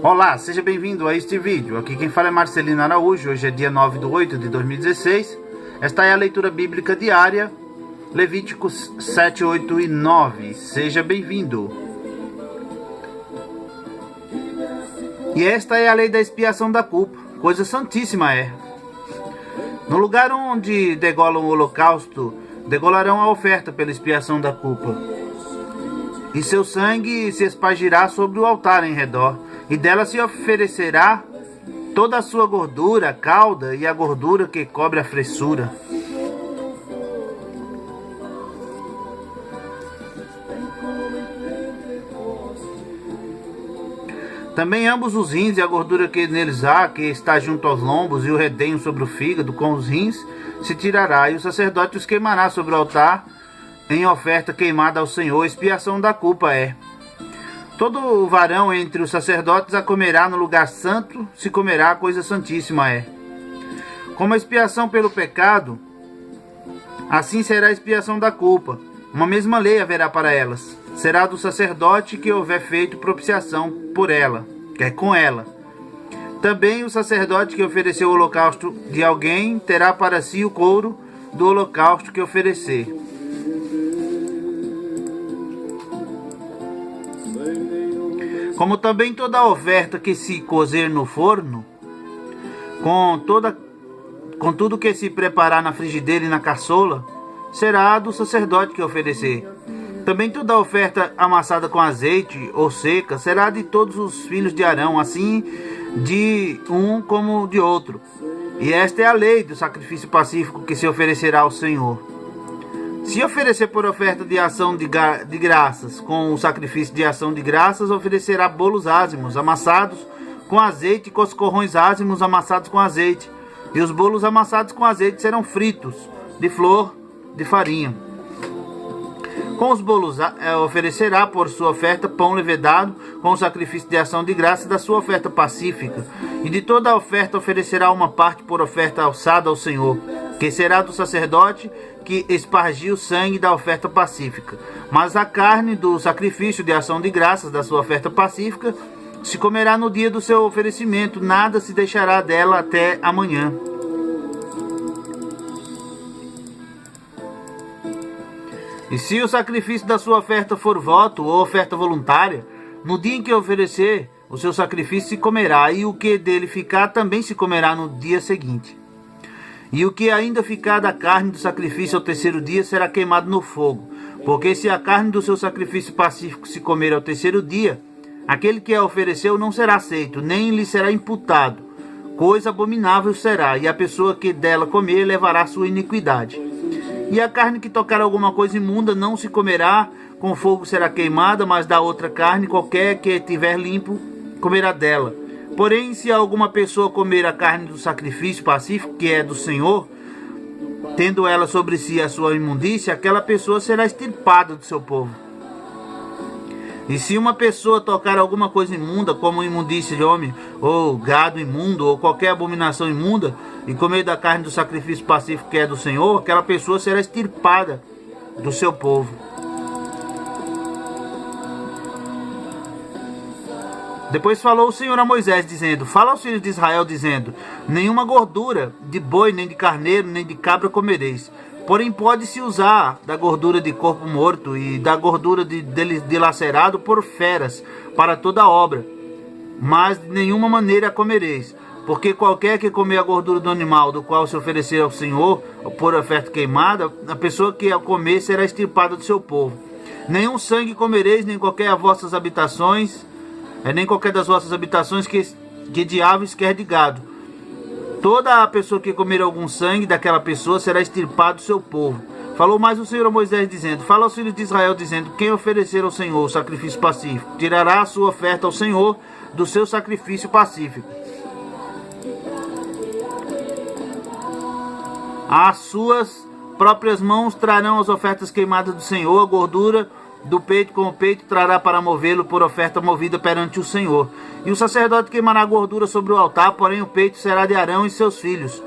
Olá, seja bem-vindo a este vídeo. Aqui quem fala é Marcelino Araújo. Hoje é dia 9/8/2016. Esta é a leitura bíblica diária, Levíticos 7, 8 e 9. Seja bem-vindo. E esta é a lei da expiação da culpa. Coisa santíssima é. No lugar onde degolam o holocausto, degolarão a oferta pela expiação da culpa. E seu sangue se espargirá sobre o altar em redor, e dela se oferecerá toda a sua gordura, a cauda e a gordura que cobre a fressura. Também ambos os rins e a gordura que neles há, que está junto aos lombos, e o redenho sobre o fígado com os rins, se tirará, e o sacerdote os queimará sobre o altar, em oferta queimada ao Senhor. Expiação da culpa é. Todo o varão entre os sacerdotes a comerá no lugar santo, se comerá, coisa santíssima é. Como a expiação pelo pecado, assim será a expiação da culpa. Uma mesma lei haverá para elas. Será do sacerdote que houver feito propiciação por ela, que é com ela. Também o sacerdote que ofereceu o holocausto de alguém terá para si o couro do holocausto que oferecer. Como também toda oferta que se cozer no forno, com tudo que se preparar na frigideira e na caçoula, será do sacerdote que oferecer. Também toda oferta amassada com azeite ou seca será de todos os filhos de Arão, assim de um como de outro. E esta é a lei do sacrifício pacífico que se oferecerá ao Senhor. Se oferecer por oferta de ação de graças, com o sacrifício de ação de graças, oferecerá bolos ázimos, amassados com azeite, e coscorrões ázimos, amassados com azeite. E os bolos amassados com azeite serão fritos, de flor de farinha. Com os bolos oferecerá por sua oferta pão levedado, com o sacrifício de ação de graça da sua oferta pacífica. E de toda a oferta oferecerá uma parte por oferta alçada ao Senhor, que será do sacerdote que espargiu o sangue da oferta pacífica. Mas a carne do sacrifício de ação de graças da sua oferta pacífica se comerá no dia do seu oferecimento, nada se deixará dela até amanhã. E se o sacrifício da sua oferta for voto ou oferta voluntária, no dia em que oferecer o seu sacrifício se comerá, e o que dele ficar também se comerá no dia seguinte. E o que ainda ficar da carne do sacrifício ao terceiro dia será queimado no fogo. Porque se a carne do seu sacrifício pacífico se comer ao terceiro dia, aquele que a ofereceu não será aceito, nem lhe será imputado. Coisa abominável será, e a pessoa que dela comer levará sua iniquidade. E a carne que tocar alguma coisa imunda não se comerá, com fogo será queimada, mas da outra carne, qualquer que tiver limpo, comerá dela. Porém, se alguma pessoa comer a carne do sacrifício pacífico, que é do Senhor, tendo ela sobre si a sua imundícia, aquela pessoa será extirpada do seu povo. E se uma pessoa tocar alguma coisa imunda, como imundícia de homem, ou gado imundo, ou qualquer abominação imunda, e comer da carne do sacrifício pacífico que é do Senhor, aquela pessoa será extirpada do seu povo. Depois falou o Senhor a Moisés, dizendo: fala aos filhos de Israel, dizendo: nenhuma gordura de boi, nem de carneiro, nem de cabra comereis. Porém pode-se usar da gordura de corpo morto e da gordura de dilacerado por feras, para toda obra. Mas de nenhuma maneira a comereis. Porque qualquer que comer a gordura do animal, do qual se oferecer ao Senhor, por oferta queimada, a pessoa que a comer será extirpada do seu povo. Nenhum sangue comereis, nem qualquer das vossas habitações, nem qualquer das vossas habitações que de aves, quer de gado. Toda a pessoa que comer algum sangue daquela pessoa será extirpada do seu povo. Falou mais o Senhor a Moisés, dizendo: fala aos filhos de Israel, dizendo: quem oferecer ao Senhor o sacrifício pacífico, tirará a sua oferta ao Senhor do seu sacrifício pacífico. As suas próprias mãos trarão as ofertas queimadas do Senhor, a gordura do peito com o peito trará para movê-lo por oferta movida perante o Senhor. E o sacerdote queimará a gordura sobre o altar, porém o peito será de Arão e seus filhos.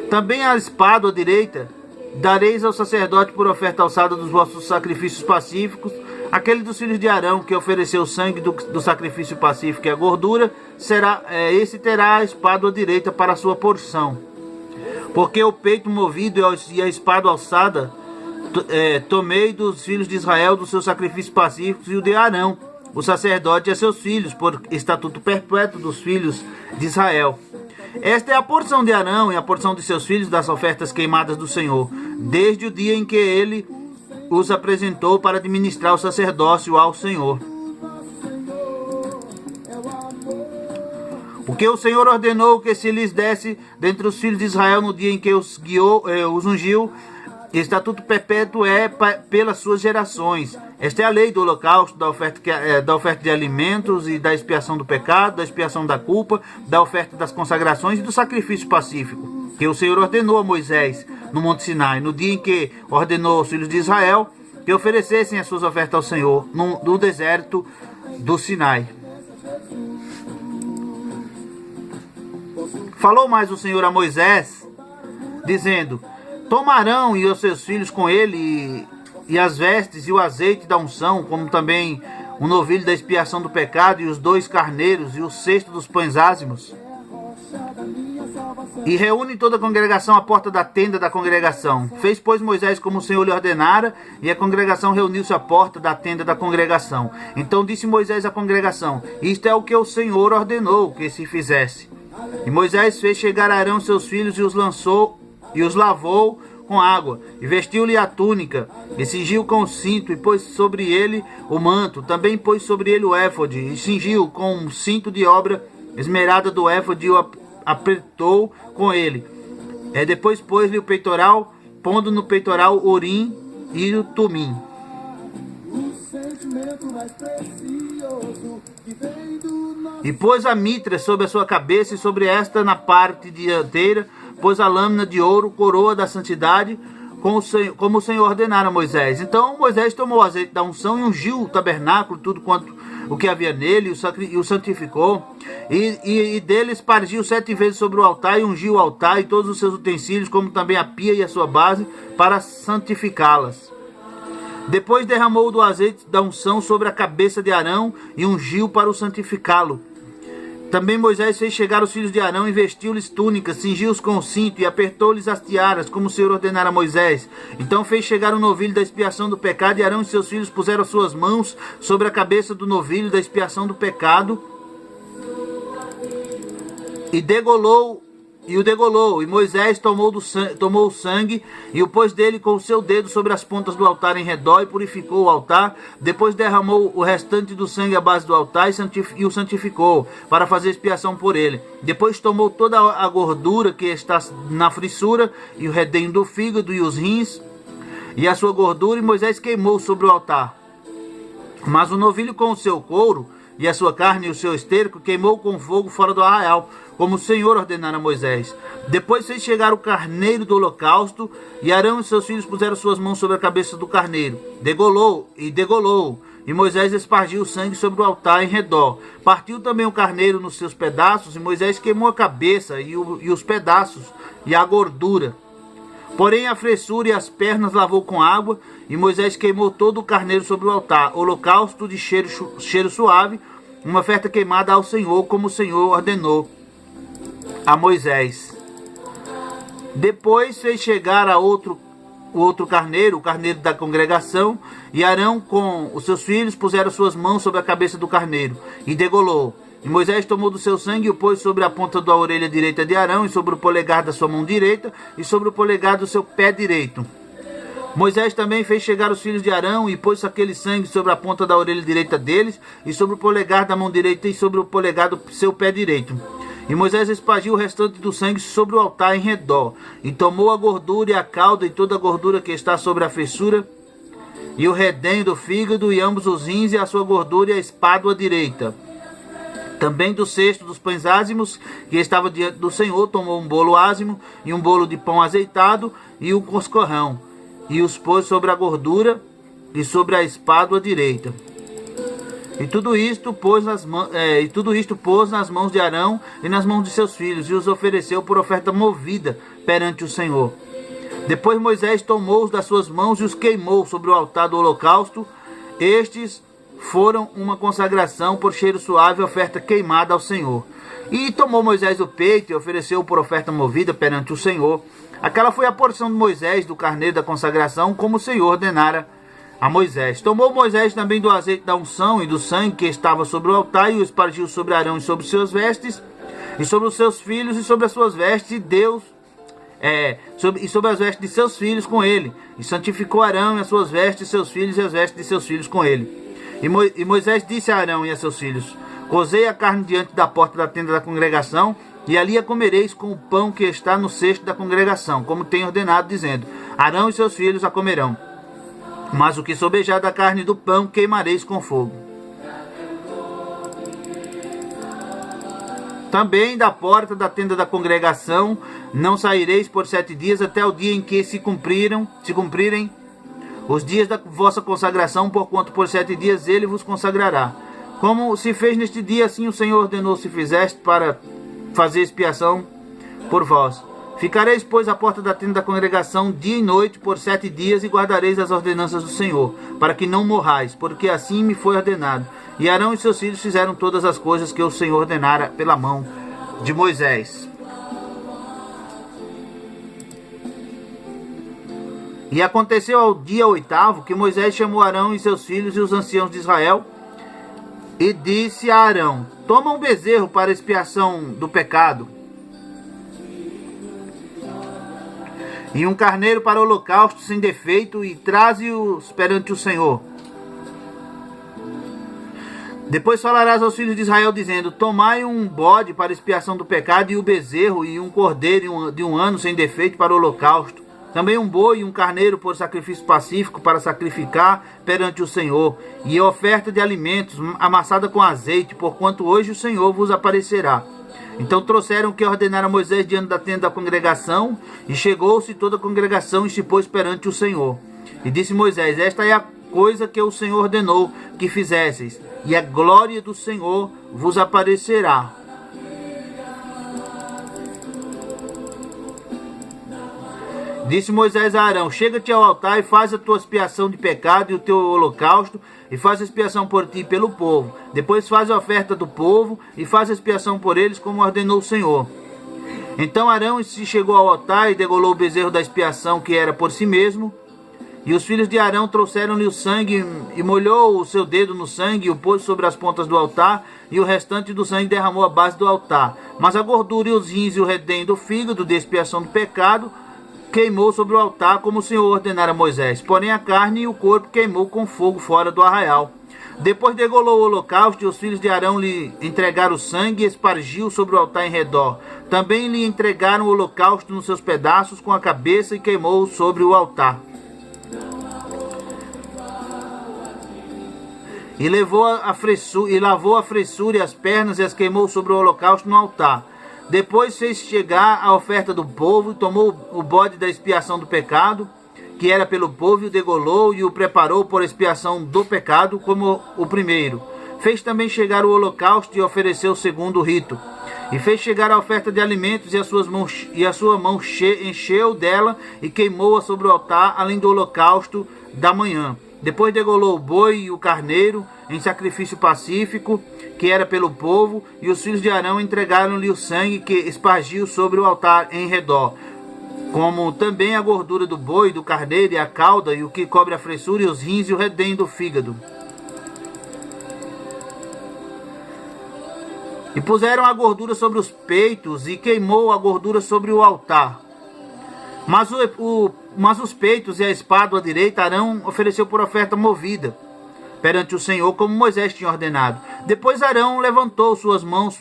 Também a espada à direita dareis ao sacerdote por oferta alçada dos vossos sacrifícios pacíficos, Aquele dos filhos de Arão que ofereceu o sangue do sacrifício pacífico e a gordura, esse terá a espádua direita para a sua porção. Porque o peito movido e a espada alçada tomei dos filhos de Israel dos seus sacrifícios pacíficos e o de Arão, o sacerdote, e a seus filhos, por estatuto perpétuo dos filhos de Israel. Esta é a porção de Arão e a porção de seus filhos das ofertas queimadas do Senhor, desde o dia em que ele os apresentou para administrar o sacerdócio ao Senhor. Porque o Senhor ordenou que se lhes desse dentre os filhos de Israel no dia em que os ungiu, estatuto perpétuo é pelas suas gerações. Esta é a lei do holocausto, da oferta de alimentos e da expiação do pecado, da expiação da culpa, da oferta das consagrações e do sacrifício pacífico, que o Senhor ordenou a Moisés no Monte Sinai, no dia em que ordenou aos filhos de Israel que oferecessem as suas ofertas ao Senhor no deserto do Sinai. Falou mais o Senhor a Moisés, dizendo: Toma Arão e os seus filhos com ele, e as vestes e o azeite da unção, como também o novilho da expiação do pecado, e os 2 carneiros, e o cesto dos pães ázimos. E reúne toda a congregação à porta da tenda da congregação. Fez, pois, Moisés como o Senhor lhe ordenara, e a congregação reuniu-se à porta da tenda da congregação. Então disse Moisés à congregação: Isto é o que o Senhor ordenou que se fizesse. E Moisés fez chegar a Arão seus filhos e os lançou e os lavou com água, e vestiu-lhe a túnica, e cingiu com o cinto, e pôs sobre ele o manto, também pôs sobre ele o éfode, e cingiu com um cinto de obra esmerada do éfode, e o apertou com ele. Depois pôs-lhe o peitoral, pondo no peitoral o urim e o tumim. E pôs a mitra sobre a sua cabeça, e sobre esta, na parte dianteira, pôs a lâmina de ouro, coroa da santidade, como o Senhor ordenara a Moisés. Então Moisés tomou o azeite da unção e ungiu o tabernáculo, tudo quanto o que havia nele, e o santificou. E dele espargiu 7 vezes sobre o altar, e ungiu o altar e todos os seus utensílios, como também a pia e a sua base, para santificá-las. Depois derramou do azeite da unção sobre a cabeça de Arão, e ungiu para o santificá-lo. Também Moisés fez chegar os filhos de Arão e vestiu-lhes túnicas, cingiu-os com o cinto e apertou-lhes as tiaras, como o Senhor ordenara a Moisés. Então fez chegar o novilho da expiação do pecado, e Arão e seus filhos puseram suas mãos sobre a cabeça do novilho da expiação do pecado, e o degolou, e Moisés tomou o sangue, e o pôs dele com o seu dedo sobre as pontas do altar em redor, e purificou o altar. Depois derramou o restante do sangue à base do altar, e o santificou, para fazer expiação por ele. Depois tomou toda a gordura que está na frissura, e o redenho do fígado, e os rins, e a sua gordura, e Moisés queimou sobre o altar. Mas o novilho com o seu couro, e a sua carne e o seu esterco, queimou com fogo fora do arraial, como o Senhor ordenara a Moisés. Depois fez chegar o carneiro do holocausto, e Arão e seus filhos puseram suas mãos sobre a cabeça do carneiro. Degolou, e Moisés espargiu o sangue sobre o altar em redor. Partiu também o carneiro nos seus pedaços, e Moisés queimou a cabeça e os pedaços, e a gordura. Porém a fressura e as pernas lavou com água, e Moisés queimou todo o carneiro sobre o altar, holocausto de cheiro suave, uma oferta queimada ao Senhor, como o Senhor ordenou a Moisés. Depois fez chegar o outro carneiro, o carneiro da congregação, e Arão com os seus filhos puseram suas mãos sobre a cabeça do carneiro, e degolou. E Moisés tomou do seu sangue e o pôs sobre a ponta da orelha direita de Arão, e sobre o polegar da sua mão direita, e sobre o polegar do seu pé direito. Moisés também fez chegar os filhos de Arão, e pôs aquele sangue sobre a ponta da orelha direita deles, e sobre o polegar da mão direita, e sobre o polegar do seu pé direito. E Moisés espargiu o restante do sangue sobre o altar em redor, e tomou a gordura e a cauda, e toda a gordura que está sobre a fissura, e o redenho do fígado, e ambos os rins, e a sua gordura, e a espádua direita. Também do cesto dos pães ázimos, que estava diante do Senhor, tomou um bolo ázimo, e um bolo de pão azeitado, e um coscorrão, e os pôs sobre a gordura, e sobre a espádua direita. E tudo isto pôs nas mãos de Arão e nas mãos de seus filhos, e os ofereceu por oferta movida perante o Senhor. Depois Moisés tomou-os das suas mãos e os queimou sobre o altar do holocausto, Estes foram uma consagração por cheiro suave, oferta queimada ao Senhor. E tomou Moisés o peito e ofereceu por oferta movida perante o Senhor. Aquela foi a porção de Moisés do carneiro da consagração, como o Senhor ordenara a Moisés. Tomou Moisés também do azeite da unção e do sangue que estava sobre o altar, e o espargiu sobre Arão e sobre seus vestes, e sobre os seus filhos, e sobre as suas vestes, sobre as vestes de seus filhos com ele. E santificou Arão e as suas vestes, seus filhos, e as vestes de seus filhos com ele. E Moisés disse a Arão e a seus filhos: cozei a carne diante da porta da tenda da congregação, e ali a comereis com o pão que está no cesto da congregação, como tem ordenado, dizendo: Arão e seus filhos a comerão. Mas o que sobejar da carne e do pão queimareis com fogo. Também da porta da tenda da congregação não saireis por 7 dias, até o dia em que se cumprirem os dias da vossa consagração, porquanto por 7 dias ele vos consagrará. Como se fez neste dia, assim o Senhor ordenou se fizeste, para fazer expiação por vós. Ficareis, pois, à porta da tenda da congregação dia e noite por 7 dias, e guardareis as ordenanças do Senhor, para que não morrais, porque assim me foi ordenado. E Arão e seus filhos fizeram todas as coisas que o Senhor ordenara pela mão de Moisés. E aconteceu ao dia 8º que Moisés chamou Arão e seus filhos e os anciãos de Israel, e disse a Arão: toma um bezerro para expiação do pecado, e um carneiro para holocausto sem defeito, e traze-os perante o Senhor. Depois falarás aos filhos de Israel, dizendo: tomai um bode para expiação do pecado, e o bezerro, e um cordeiro de um ano sem defeito para o holocausto. Também um boi e um carneiro por sacrifício pacífico, para sacrificar perante o Senhor, e a oferta de alimentos amassada com azeite, porquanto hoje o Senhor vos aparecerá. Então trouxeram o que ordenara Moisés diante da tenda da congregação, e chegou-se toda a congregação e se pôs perante o Senhor. E disse Moisés: esta é a coisa que o Senhor ordenou que fizesseis, e a glória do Senhor vos aparecerá. Disse Moisés a Arão: chega-te ao altar e faz a tua expiação de pecado e o teu holocausto, e faz a expiação por ti e pelo povo. Depois faz a oferta do povo, e faz a expiação por eles, como ordenou o Senhor. Então Arão se chegou ao altar e degolou o bezerro da expiação, que era por si mesmo. E os filhos de Arão trouxeram-lhe o sangue, e molhou o seu dedo no sangue, e o pôs sobre as pontas do altar, e o restante do sangue derramou à base do altar. Mas a gordura e os rins e o redém do fígado de expiação do pecado queimou sobre o altar, como o Senhor ordenara a Moisés. Porém a carne e o corpo queimou com fogo fora do arraial. Depois degolou o holocausto, e os filhos de Arão lhe entregaram o sangue, e espargiu sobre o altar em redor. Também lhe entregaram o holocausto nos seus pedaços, com a cabeça, e queimou sobre o altar. E lavou a fressura e as pernas, e as queimou sobre o holocausto no altar. Depois fez chegar a oferta do povo, tomou o bode da expiação do pecado, que era pelo povo, e o degolou, e o preparou por expiação do pecado, como o primeiro. Fez também chegar o holocausto, e ofereceu o segundo rito. E fez chegar a oferta de alimentos, e a sua mão encheu dela, e queimou-a sobre o altar, além do holocausto da manhã. Depois degolou o boi e o carneiro em sacrifício pacífico, que era pelo povo, e os filhos de Arão entregaram-lhe o sangue que espargiu sobre o altar em redor, como também a gordura do boi, do carneiro, e a cauda, e o que cobre a fressura, e os rins, e o redém do fígado. E puseram a gordura sobre os peitos, e queimou a gordura sobre o altar. Mas os peitos e a espada à direita Arão ofereceu por oferta movida perante o Senhor, como Moisés tinha ordenado. Depois Arão levantou suas mãos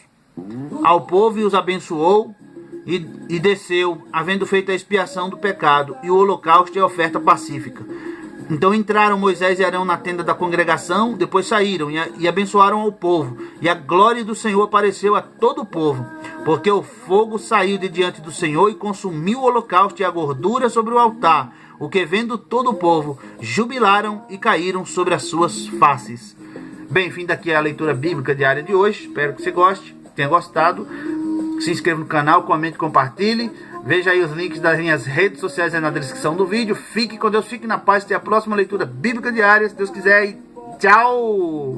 ao povo e os abençoou, e desceu, havendo feito a expiação do pecado e o holocausto e a oferta pacífica. Então entraram Moisés e Arão na tenda da congregação, depois saíram e abençoaram ao povo. E a glória do Senhor apareceu a todo o povo, porque o fogo saiu de diante do Senhor e consumiu o holocausto e a gordura sobre o altar. O que vendo todo o povo, jubilaram e caíram sobre as suas faces. Bem-vindo aqui à leitura bíblica diária de hoje. Espero que você tenha gostado. Se inscreva no canal, comente, compartilhe. Veja aí os links das minhas redes sociais aí na descrição do vídeo. Fique com Deus, fique na paz. Até a próxima leitura bíblica diária, se Deus quiser. E Tchau!